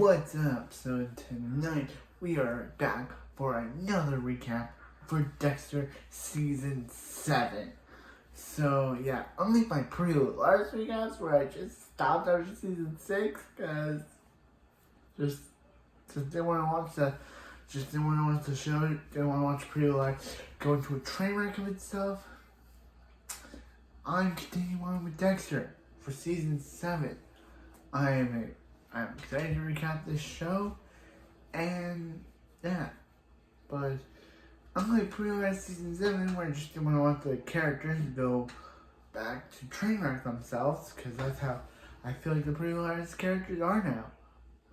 What's up? So tonight we are back for another recap for Dexter Season 7. So yeah, unlike my last recaps where I just stopped after Season 6 because just didn't want to watch didn't want to watch the show, didn't want to watch go into a train wreck of itself. I'm continuing on with Dexter for Season 7. I'm excited to recap this show, and yeah, but unlike pre-last Season 7, where I just didn't want the characters to go back to train wreck themselves, because that's how I feel like the pre-last characters are now.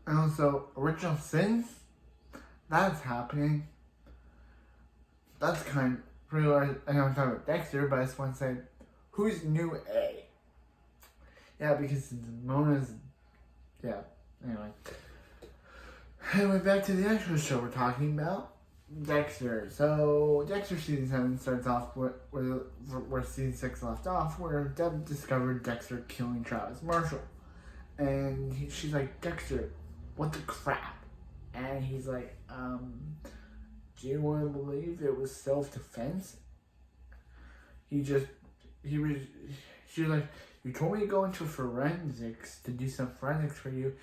And also, original sins, that's happening. That's kind of pre-last, I know I'm talking about Dexter, but I just want to say, who's new A? Yeah, because Mona's, yeah, anyway, back to the actual show we're talking about, Dexter. So, Dexter Season 7 starts off where Season 6 left off, where Deb discovered Dexter killing Travis Marshall. And she's like, Dexter, what the crap? And he's like, do you want to believe it was self-defense? She was like, you told me to go into forensics to do some forensics for you,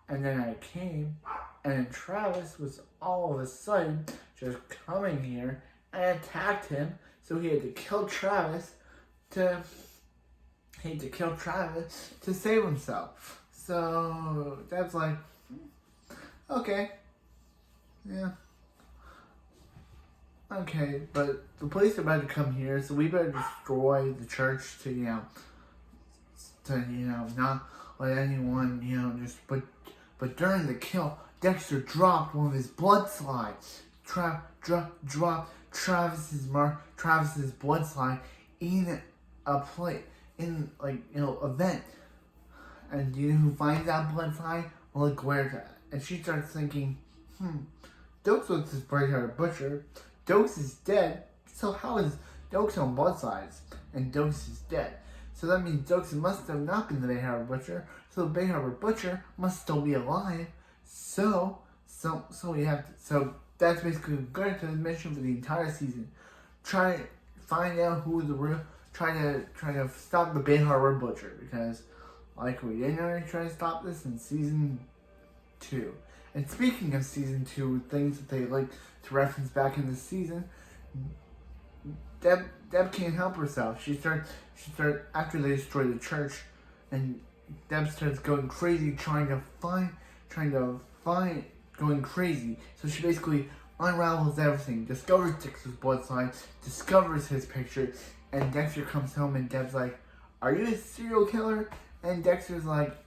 and then I came, and then Travis was all of a sudden just coming here and attacked him, so he had to kill Travis to save himself. So that's like, okay, yeah. Okay, but the police are about to come here, so we better destroy the church to not let anyone, but during the kill, Dexter dropped one of his blood slides. Dropped Travis's blood slide in a plate, event. And do you know who finds that blood slide? LaGuerta. And she starts thinking, Dokes was this bright-hearted butcher. Dokes is dead, so how is Dokes on blood slides? And Dokes is dead. So that means Dokes must have not been the Bay Harbor Butcher, so the Bay Harbor Butcher must still be alive. So that's basically Gerta's mission for the entire season. Try to find out who try to stop the Bay Harbor Butcher, because like we didn't already try to stop this in Season 2. And speaking of Season 2, things that they like to reference back in the season, Deb can't help herself. She starts after they destroy the church, and Deb starts going crazy going crazy. So she basically unravels everything, discovers Dexter's blood sign, discovers his picture, and Dexter comes home and Deb's like, are you a serial killer? And Dexter's like,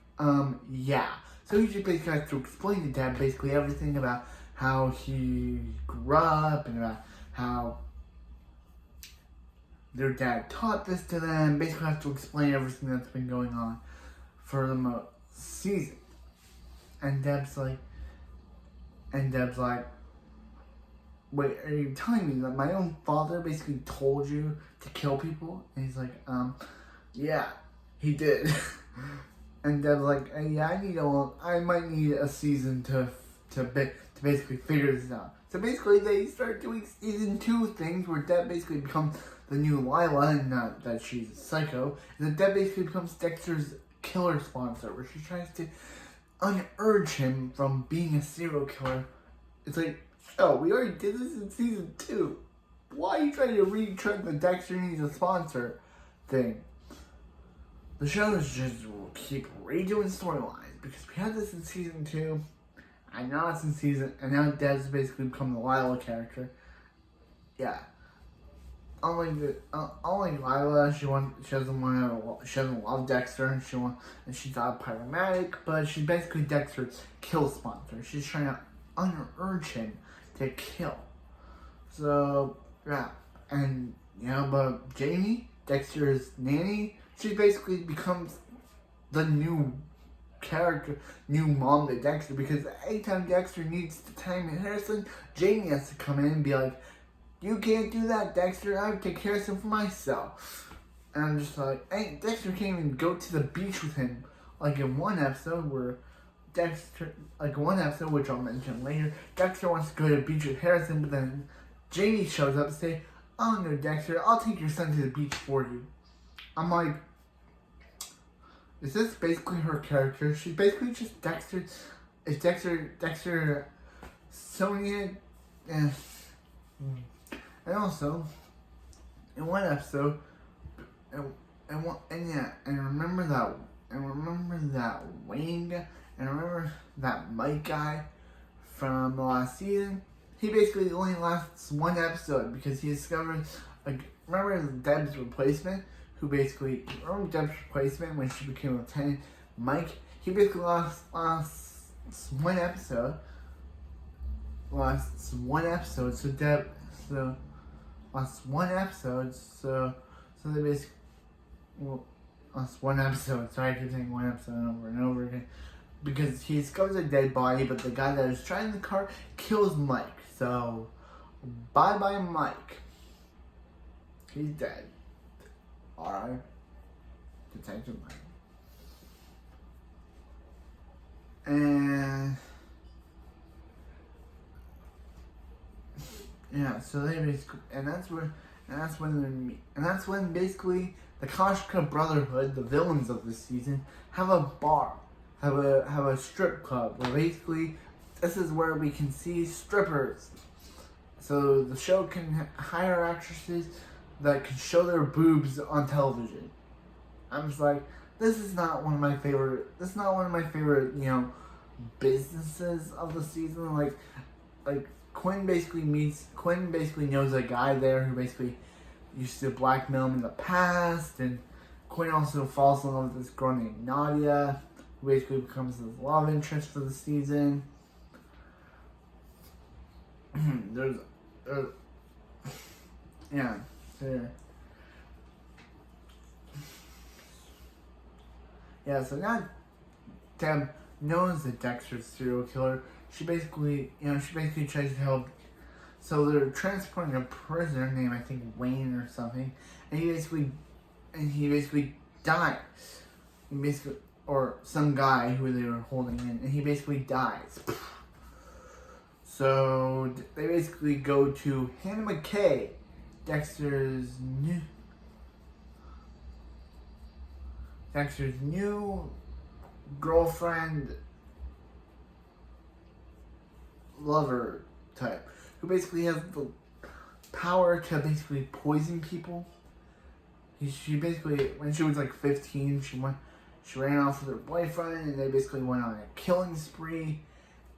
yeah. So he just basically has to explain to Deb basically everything about how he grew up and about how their dad taught this to them. Basically have to explain everything that's been going on for the season. And Deb's like, wait, are you telling me that my own father basically told you to kill people? And he's like, yeah, he did. And Deb's like, yeah, I might need a season to basically figure this out. So basically, they start doing Season 2 things where Deb basically becomes the new Lila, and not that she's a psycho. And then Deb basically becomes Dexter's killer sponsor, where she tries to unurge him from being a serial killer. It's like, oh, we already did this in Season 2. Why are you trying to retread the Dexter needs a sponsor thing? The show is just will keep redoing storylines, because we had this in Season 2, and now it's in and now Deb's basically become the Lila character. Yeah. Unlike Lila, she doesn't love Dexter, and she's not a pyromatic, but she's basically Dexter's kill sponsor. She's trying to unurge him to kill. So yeah, and but Jamie, Dexter's nanny, she basically becomes the new mom to Dexter, because anytime Dexter needs to time Harrison, Jamie has to come in and be like, you can't do that, Dexter, I have to take Harrison for myself. And I'm just like, hey, Dexter can't even go to the beach with him. Like in one episode where Dexter, like one episode, which I'll mention later, Dexter wants to go to the beach with Harrison, but then Jamie shows up and say, "Oh no, Dexter, I'll take your son to the beach for you." I'm like, is this basically her character? She's basically just Dexter. Is Dexter, Sonia, and also in one episode, and remember that Wayne guy, and remember that Mike guy from the last season. He basically only lasts one episode because he discovered, like, remember Deb's replacement, who basically, remember Deb's replacement when she became Lieutenant Mike? He basically lasts one episode. Lasts one episode, so lost one episode, so they basically, well, lost one episode. Sorry, I keep saying one episode over and over again. Because he discovers a dead body, but the guy that was driving the car kills Mike. So, bye-bye Mike. He's dead. Alright. Detective Mike. And yeah, so they basically, and that's when basically the Koshka Brotherhood, the villains of this season, have a bar, have a strip club, where basically this is where we can see strippers. So the show can hire actresses that can show their boobs on television. I'm just like, this is not one of my favorite, businesses of the season. Like Quinn basically knows a guy there who basically used to blackmail him in the past, and Quinn also falls in love with this girl named Nadia, who basically becomes his love interest for the season. there's yeah, there. Yeah, so now Deb knows that Dexter's a serial killer. She basically tries to help. So they're transporting a prisoner named, I think, Wayne or something, and he basically dies. Or some guy who they were holding in, and he basically dies. So they basically go to Hannah McKay, Dexter's new girlfriend, lover type, who basically has the power to basically poison people. She basically, when she was like 15, she ran off with her boyfriend, and they basically went on a killing spree.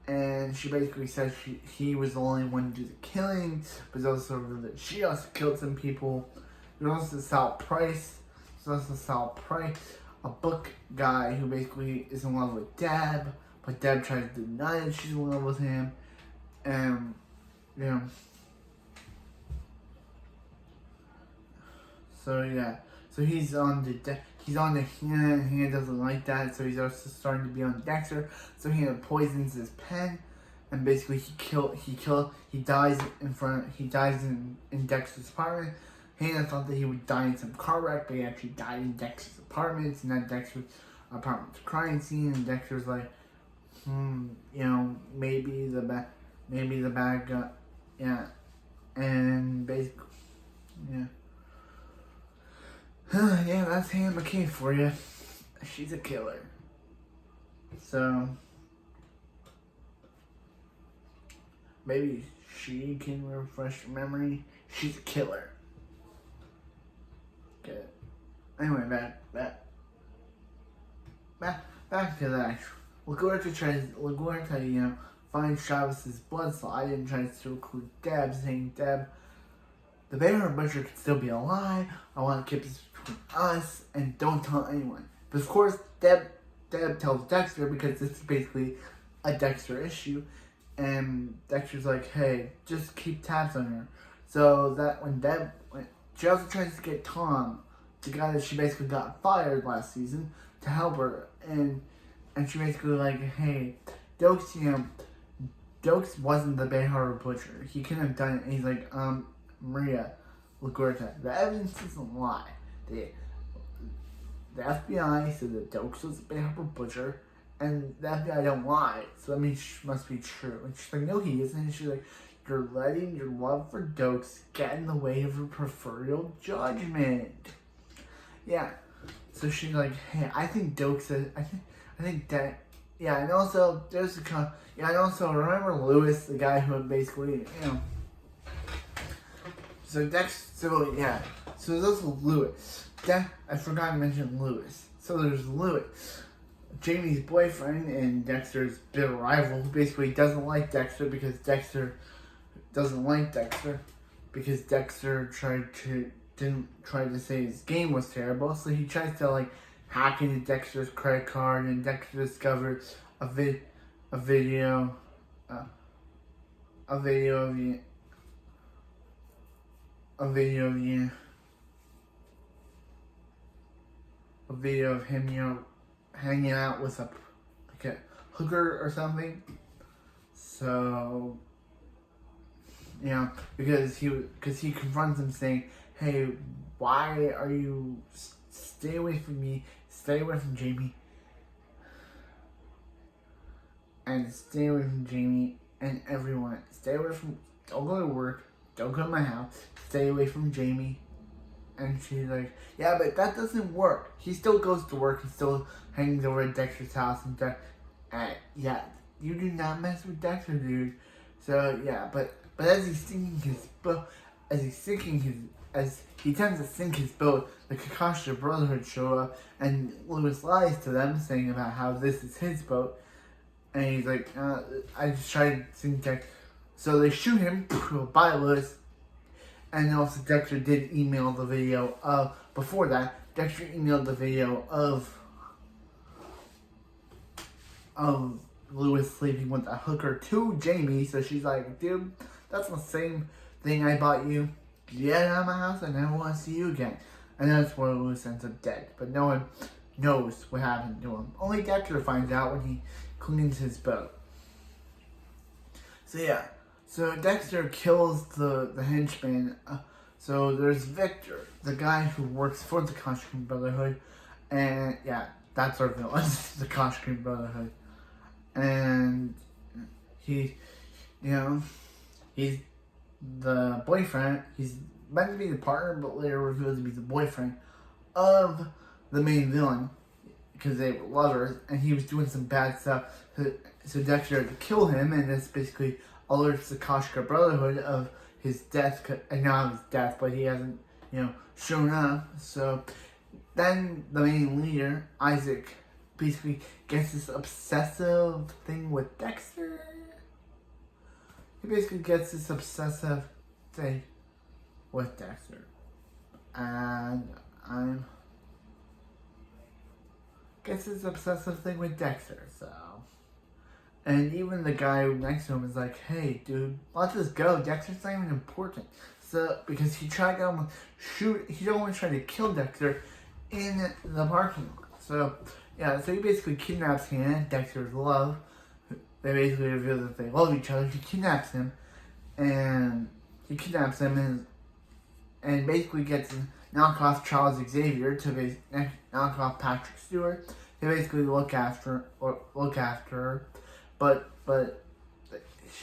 And she basically said he was the only one to do the killing, but also that she also killed some people. There's also Sal Price. A book guy who basically is in love with Deb, but Deb tries to deny that she's in love with him. And, you know. So, yeah. So he's on the Hannah, and Hannah doesn't like that, so he's also starting to be on Dexter. So Hannah poisons his pen, and basically he dies in Dexter's apartment. Hannah thought that he would die in some car wreck, but he actually died in Dexter's apartment. It's not Dexter's apartment's crime scene, and Dexter's like, maybe the bad guy, yeah, and basically, yeah. Yeah, that's Hannah McKay for you. She's a killer. So, maybe she can refresh your memory. She's a killer. Okay. Anyway, back to that. LaGuerta finds Travis's blood slide and tries to recruit Deb, saying, Deb, the Bear Butcher could still be alive. I want to keep this between us, and don't tell anyone. But of course, Deb tells Dexter, because this is basically a Dexter issue. And Dexter's like, hey, just keep tabs on her. So that when she also tries to get Tom, the guy that she basically got fired last season, to help her. And she basically like, hey, Dokes wasn't the Bay Harbor Butcher. He couldn't have done it. And he's like, Maria LaGuerta, the evidence doesn't lie. The FBI said that Dokes was the Bay Harbor Butcher, and the FBI don't lie, so that means she must be true. And she's like, no, he isn't. And she's like, you're letting your love for Dokes get in the way of your proferial judgment. Yeah. So she's like, hey, I think Dokes is, I think that, yeah, and also, there's and also, remember Lewis, the guy who basically, so so there's also Lewis. I forgot to mention Lewis. So there's Lewis, Jamie's boyfriend and Dexter's bitter rival, who basically doesn't like Dexter because Dexter didn't try to say his game was terrible. So he tries to like hack into Dexter's credit card, and Dexter discovers a video of him, hanging out with a hooker or something. So, because he confronts him saying, hey, why are you, stay away from me, stay away from Jamie, and stay away from Jamie and everyone, don't go to work, don't go to my house, stay away from Jamie. And she's like, yeah, but that doesn't work. He still goes to work, he still hangs over at Dexter's house, and yeah, you do not mess with Dexter, dude. So yeah, but as he tends to sink his boat, the Kakashi Brotherhood show up, and Lewis lies to them, saying about how this is his boat, and he's like, I just tried to sink Dexter. So they shoot him, by Lewis. And also Dexter did email the video of, before that, Dexter emailed the video of Lewis sleeping with a hooker to Jamie. So she's like, dude, that's the same thing I bought you. Get out of my house, I never want to see you again. And that's where Lewis ends up dead. But no one knows what happened to him. Only Dexter finds out when he cleans his boat. So yeah. So Dexter kills the henchman. So there's Victor, the guy who works for the Koshkin Brotherhood. And yeah, that's our villain, the Koshkin Brotherhood. And he's the boyfriend. He's meant to be the partner, but later revealed to be the boyfriend of the main villain, because they were lovers, and he was doing some bad stuff. So Dexter had to kill him, and this basically alerts the Koshka Brotherhood of his death, and not his death, but he hasn't, shown up. So then the main leader, Isaac, basically gets this obsessive thing with Dexter. He basically gets this obsessive thing with Dexter. And so. And even the guy next to him is like, hey, dude, let's just go. Dexter's not even important. So, because he tried to almost he only tried to kill Dexter in the parking lot. So, yeah, so he basically kidnaps Hannah, Dexter's love. They basically reveal that they love each other. He kidnaps him, and basically gets to knock off Charles Xavier to knock off Patrick Stewart to basically look after her. But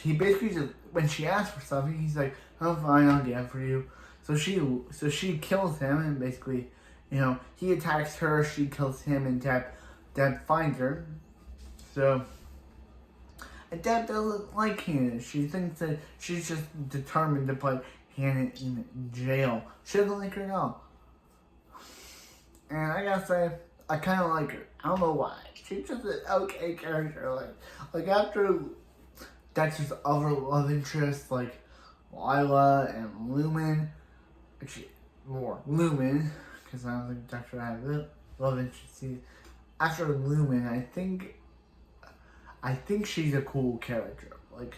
he basically just, when she asks for something, he's like, "I'm fine, I'll get it for you." So she kills him, and basically, he attacks her, she kills him, and Deb finds her. So, and Deb doesn't like Hannah. She thinks that she's just determined to put Hannah in jail. She doesn't like her at all. And I gotta say, I kind of like her. I don't know why. She's just an okay character. Like after Dexter's other love interests, like Lila and Lumen, actually more Lumen, because I don't think Dexter had love interests. After Lumen, I think she's a cool character. Like,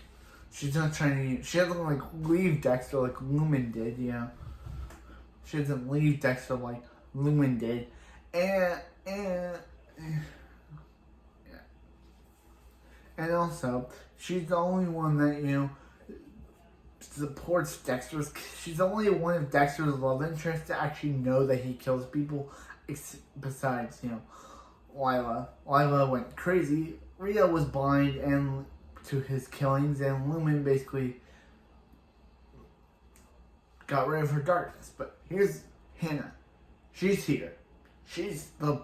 she's not she doesn't leave Dexter like Lumen did, She doesn't leave Dexter like Lumen did. And also, she's the only one that, supports Dexter's. She's the only one of Dexter's love interests to actually know that he kills people, besides, Lila. Lila went crazy. Rhea was blind and to his killings, and Lumen basically got rid of her darkness. But here's Hannah. She's here. She's the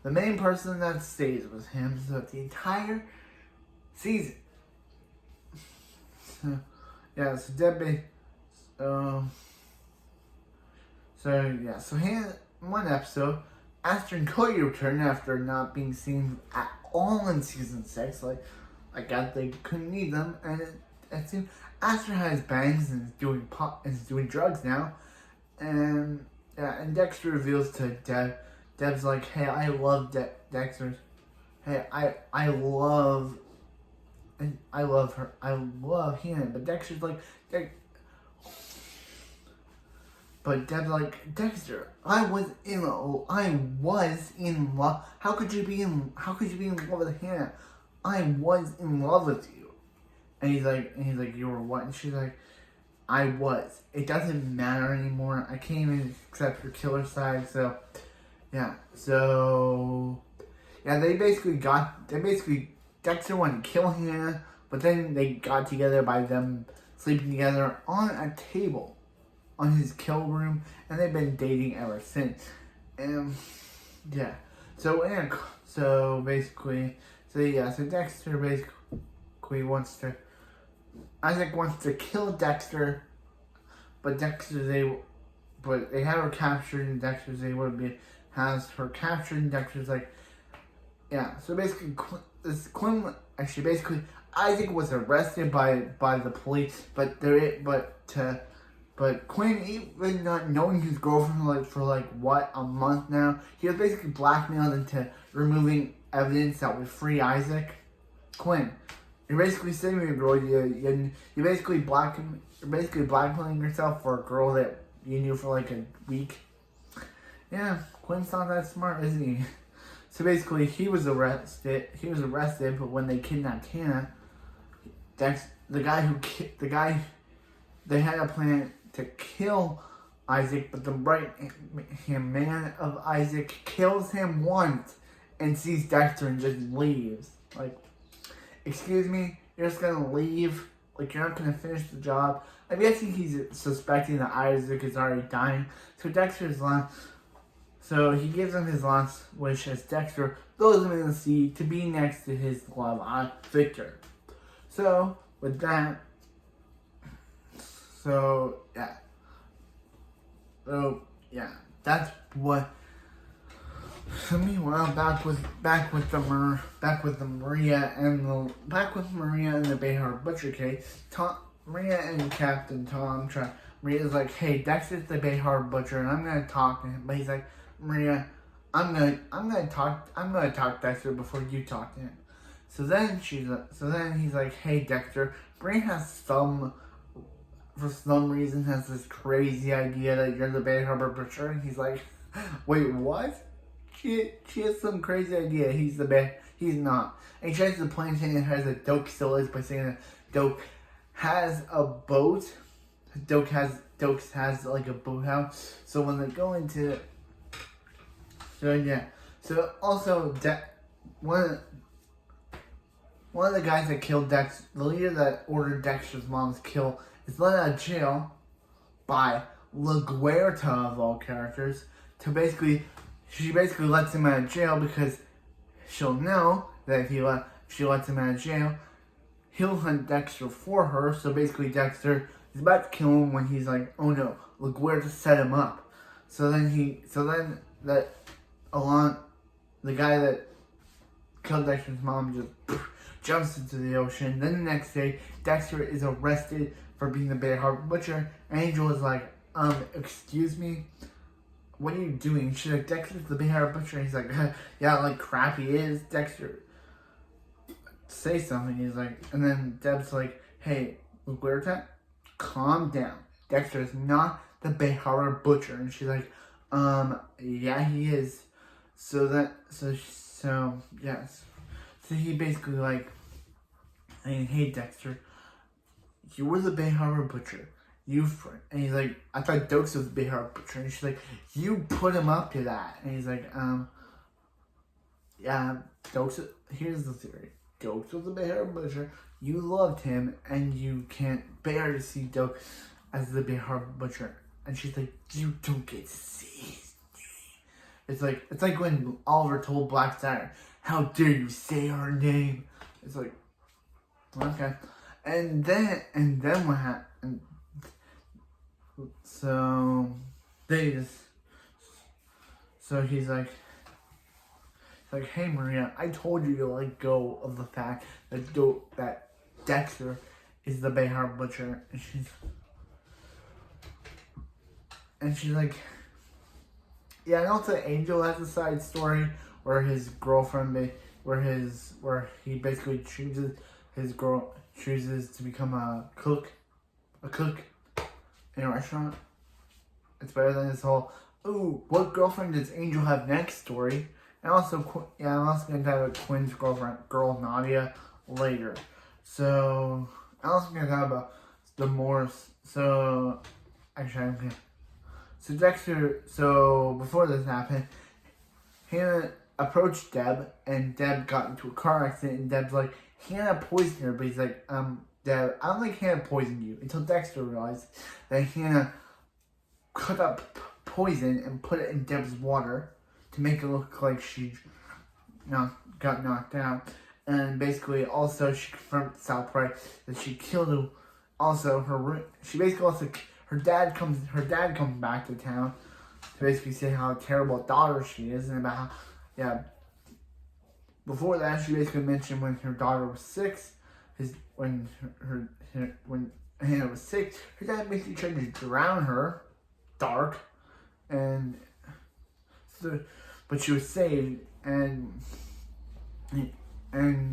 main person that stays with him throughout the entire season. So, yeah, so Debbie, so Hannah, one episode, Aster and Cody return after not being seen at all in season 6. I got they couldn't need them, and it seemed Aster has bangs and is doing drugs now, and Dexter reveals to Deb. Deb's like, hey, I love Dexter's. Hey, I love her. I love him. But Dexter's like, but Deb's like, Dexter, I was in love. How could you be in love with Hannah? I was in love with you. And he's like, you were what? And she's like, I was. It doesn't matter anymore. I can't even accept your killer side. So, yeah. Dexter wanted to kill Hannah, but then they got together by them sleeping together on a table on his kill room, and they've been dating ever since. And yeah, so Dexter basically Isaac wants to kill Dexter, but they have her captured, and has her captured, and Dexter's like, yeah. So basically, Isaac was arrested by the police, but Quinn, even not knowing his girlfriend for a month now, he was basically blackmailed into removing evidence that would free Isaac. Quinn, you're basically saving a girl. You're basically blackmailing yourself for a girl that you knew for a week. Yeah, Quinn's not that smart, is he? So basically, he was arrested, but when they kidnapped Hannah, they had a plan to kill Isaac, but the right-hand man of Isaac kills him once and sees Dexter and just leaves. Excuse me, you're just gonna leave? You're not gonna finish the job? I'm guessing he's suspecting that Isaac is already dying. So he gives him his last wish as Dexter throws him in the sea to be next to his love, Victor. So, with that, that's what. So meanwhile, back with Maria and the Bay Harbor Butcher case. Maria and Captain Tom Maria's like, hey, Dexter's the Bay Harbor Butcher, and I'm gonna talk to him. But he's like, Maria, I'm gonna talk to Dexter before you talk to him. So then he's like, hey, Dexter, Maria for some reason has this crazy idea that you're the Bay Harbor Butcher, and he's like, wait, what? She has some crazy idea. He's not. And he tries to plan saying that Doak still is by saying that Doak has a boat. Doak has a boathouse. So when they go into it, So also one of the guys that killed Dexter, the leader that ordered Dexter's mom's kill, is let out of jail by LaGuerta of all characters. She basically lets him out of jail because she'll know that if she lets him out of jail, he'll hunt Dexter for her. So basically Dexter is about to kill him when he's like, oh no, LaGuerta set him up. So then the guy that killed Dexter's mom just jumps into the ocean. Then the next day, Dexter is arrested for being the Bay Harbor Butcher. Angel is like, excuse me? What are you doing? She's like, Dexter's the Bay Harbor Butcher. And he's like, yeah, crap he is. Dexter, say something. He's like, and then Deb's like, hey, LaGuerta, calm down. Dexter is not the Bay Harbor Butcher. And she's like, yeah, he is. So he basically hey, Dexter, you were the Bay Harbor Butcher. And he's like, I thought Dokes was the Bay Harbor Butcher. And she's like, you put him up to that. And he's like, yeah, Dokes, here's the theory. Dokes was a bear butcher. You loved him, and you can't bear to see Doke as the bear butcher. And she's like, you don't get to see his name. It's like when Oliver told Black Saturn, how dare you say her name? It's like, okay. And then what happened? So they just, so he's like, hey Maria, I told you to let go of the fact that Dexter is the Behar Butcher, and she's like, yeah, I know that Angel has a side story where his girlfriend, where he basically chooses to become a cook in a restaurant. It's better than this whole, ooh, what girlfriend does Angel have next story. And also, yeah, I'm also going to have a twins girl, Nadia, later. So, I'm also going to talk about the Morse. So, actually, I'm going to. So, Dexter, so before this happened, Hannah approached Deb, and Deb got into a car accident, and Deb's like, Hannah poisoned her, but he's like, Deb, I don't think Hannah poisoned you, until Dexter realized that Hannah cut up poison and put it in Deb's water to make it look like she got knocked out. And basically also she confirmed to Sal Price that she killed him. Also her dad comes back to town to basically say how terrible a daughter she is, and about how, before that she basically mentioned when her daughter was 6, when Hannah was 6, her dad basically tried to drown her, dark, and so, but she was saved, and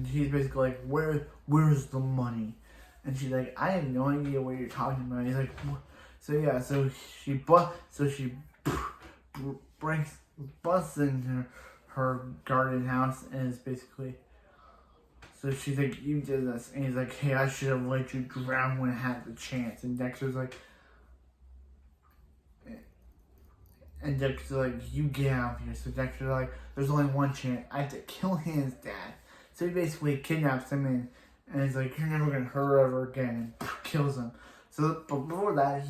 he's basically like, where's the money? And she's like, I have no idea what you're talking about. He's like, what? So she busts into her garden house, and it's basically, so she's like, you did this, and he's like, hey, I should have let you drown when I had the chance. And Dexter's like, you get out of here. So Dexter's like, there's only one chance. I have to kill his dad. So he basically kidnaps him and he's like, you're never gonna hurt her ever again, and kills him. So, but before that,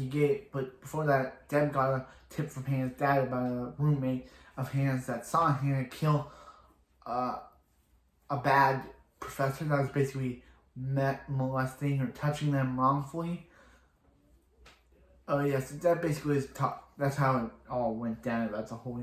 Deb got a tip from Hannah's dad about a roommate of Hannah's that saw Hannah kill a bad professor that was basically molesting or touching them wrongfully. Oh yeah, so that basically is that's how it all went down. That's a whole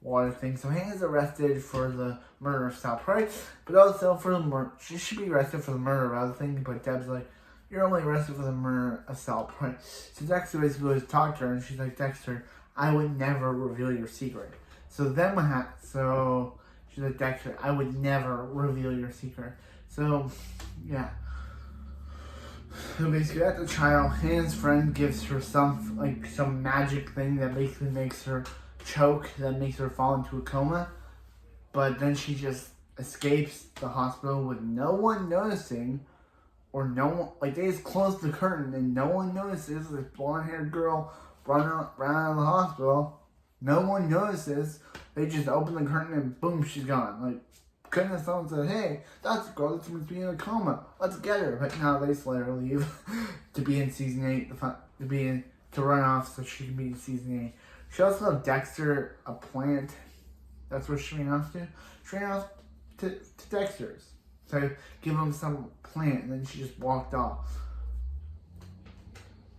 water thing. So Hannah's arrested for the murder of Sal Price, but also for the murder. She should be arrested for the murder of other things, but Deb's like, you're only arrested for the murder of Sal Price. So Dexter basically goes to talk to her, and she's like, Dexter, I would never reveal your secret. So then what happened? So she's like, Dexter, I would never reveal your secret. So, yeah. So basically at the trial, Hannah's friend gives her some magic thing that basically makes her choke, that makes her fall into a coma. But then she just escapes the hospital with no one noticing, or they just close the curtain and no one notices. This blonde-haired girl running around the hospital. No one notices. They just open the curtain and boom, she's gone. Like, couldn't someone said, hey, that's the girl that's supposed to be in a coma. Let's get her. But now they just let her leave to be in season 8, to run off so she can be in season 8. She also gave Dexter a plant. That's where she ran off to. She ran off to Dexter's. So give him some plant, and then she just walked off.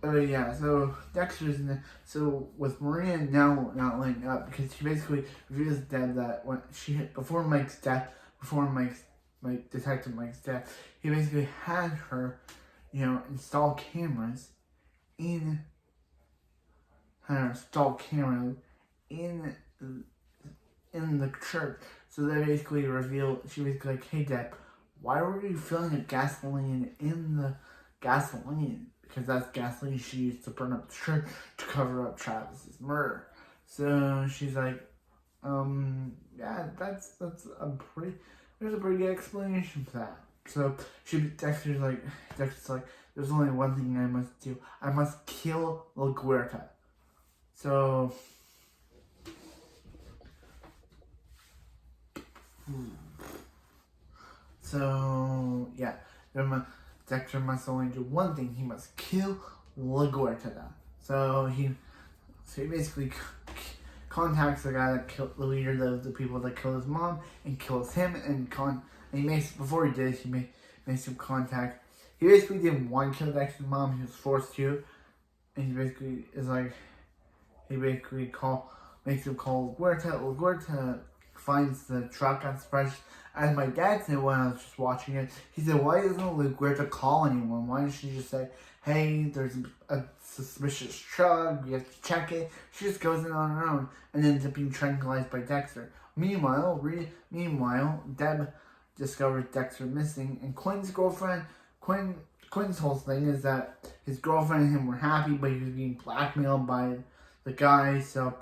Yeah, so Dexter's so with Maria now not linked up, because she basically reveals Deb that when before Detective Mike's death, he basically had her, install cameras in the church. So they basically she was like, hey Deb, why were you filling a gasoline in the gasoline? Because that's gasoline she used to burn up the church to cover up Travis's murder. So she's like, yeah, there's a pretty good explanation for that. So Dexter's like, there's only one thing I must do. I must kill LaGuerta. So So yeah, Dexter must only do one thing. He must kill LaGuerta. So he basically contacts the guy that killed the leader of the people that killed his mom and kills him. And he makes, before he did, makes him contact. He basically didn't want to kill Dexter's mom. He was forced to, and he basically is like, makes him call LaGuerta. LaGuerta finds the truck on surprise. As my dad said when I was just watching it, he said, why doesn't LaGuerta call anyone? Why doesn't she just say, hey, there's a suspicious truck, we have to check it. She just goes in on her own and ends up being tranquilized by Dexter. Meanwhile, Deb discovers Dexter missing, and Quinn's whole thing is that his girlfriend and him were happy, but he was being blackmailed by the guy. So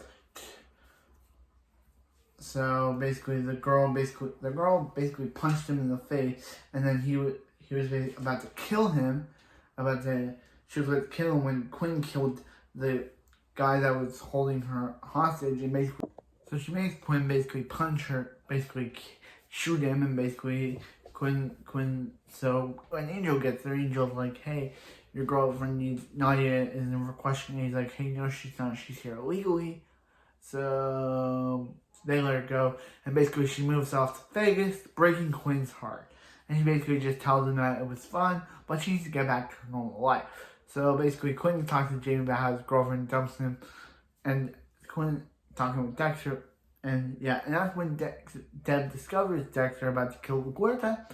basically, the girl basically punched him in the face, and then he was about to kill him. She was about to kill him when Quinn killed the guy that was holding her hostage, and so she makes Quinn basically punch her, basically shoot him, and basically So when Angel gets there, Angel's like, hey, your girlfriend Nadia is in for questioning. He's like, hey, no, she's not. She's here illegally. So they let her go, and basically she moves off to Vegas, breaking Quinn's heart. And he basically just tells him that it was fun, but she needs to get back to her normal life. So basically, Quinn talks to Jamie about how his girlfriend dumps him, and Quinn talking with Dexter, and that's when Deb discovers Dexter about to kill LaGuerta,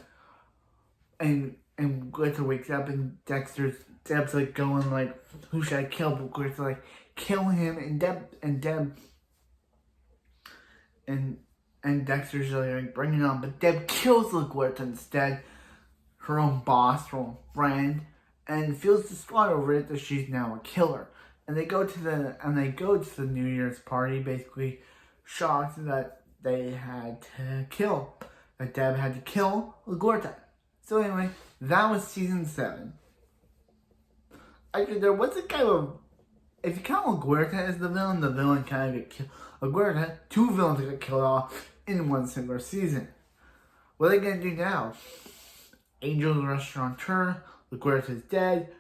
and LaGuerta wakes up, and Deb's like going like, who should I kill? But LaGuerta's like, kill him, and Dexter's like, bring it on. But Deb kills LaGuerta instead, her own boss, her own friend, and feels distraught over it that she's now a killer. And they go to the New Year's party, basically shocked that Deb had to kill LaGuerta. So anyway, that was season 7. Actually, there was a kind of, if you count LaGuerta as the villain kind of get killed. LaGuerta, 2 villains get killed off in one single season. What are they gonna do now? Angel's a restaurateur, LaGuerta's dead,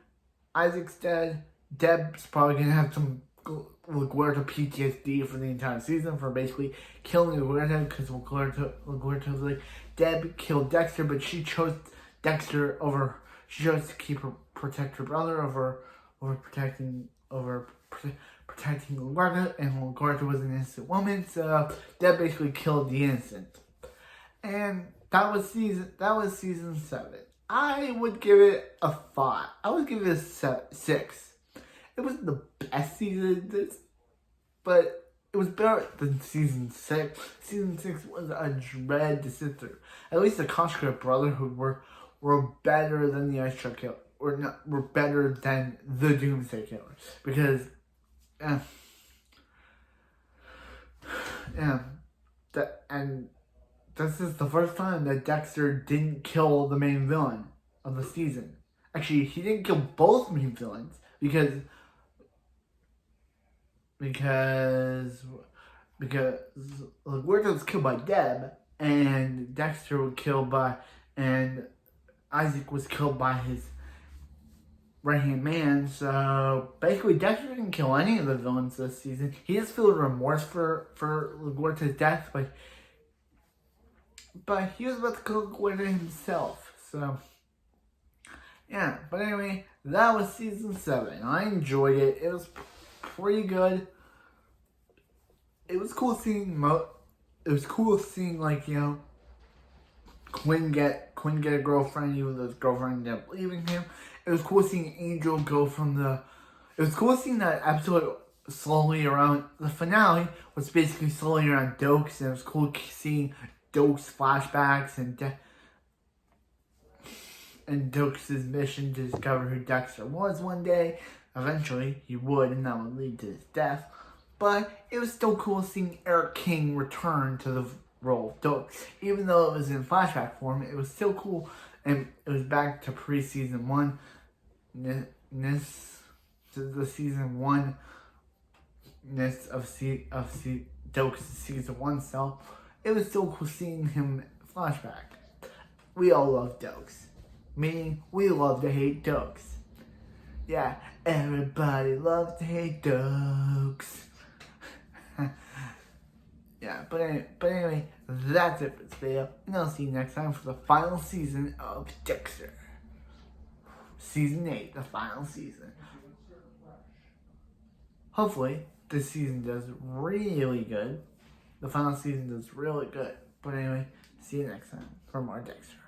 Isaac's dead, Deb's probably gonna have some LaGuerta PTSD for the entire season for basically killing LaGuerta, because LaGuerta was like, Deb killed Dexter, but she chose Dexter over, she chose to protect her brother over protecting LaGuerta, and LaGuerta was an innocent woman, so Deb basically killed the innocent. And that was season 7. I would give it a 5. I would give it a 6. It wasn't the best season, but it was better than season 6. Season 6 was a dread to sit through. At least the Conscript Brotherhood were better than the Ice Truck Killer. Were better than the Doomsday Killer. Because, this is the first time that Dexter didn't kill the main villain of the season. Actually, he didn't kill both main villains because LaGuerta was killed by Deb, and Dexter was killed by, and Isaac was killed by his right-hand man. So basically, Dexter didn't kill any of the villains this season. He just feels remorse for LaGuerta's death, but he was about to kill LaGuerta himself. So yeah, but anyway, that was season 7. I enjoyed it. It was pretty good. It was cool seeing like, Quinn get a girlfriend, even though his girlfriend ended up leaving him. It was cool seeing Angel go it was cool seeing that episode slowly around, the finale was basically slowly around Dokes, and it was cool seeing Dokes flashbacks and Dokes' mission to discover who Dexter was one day. Eventually, he would, and that would lead to his death. But it was still cool seeing Eric King return to the role of Dokes. Even though it was in flashback form, it was still cool, and it was back to pre-season 1. The season 1 of Dokes' season 1 self. it was still cool seeing him flashback. We all love Dokes. Meaning, we love to hate Dokes. Yeah, everybody loves to hate Dokes. Yeah, but anyway, that's it for this video. And I'll see you next time for the final season of Dexter. Season 8, the final season. Hopefully, this season does really good. The final season does really good. But anyway, see you next time for more Dexter.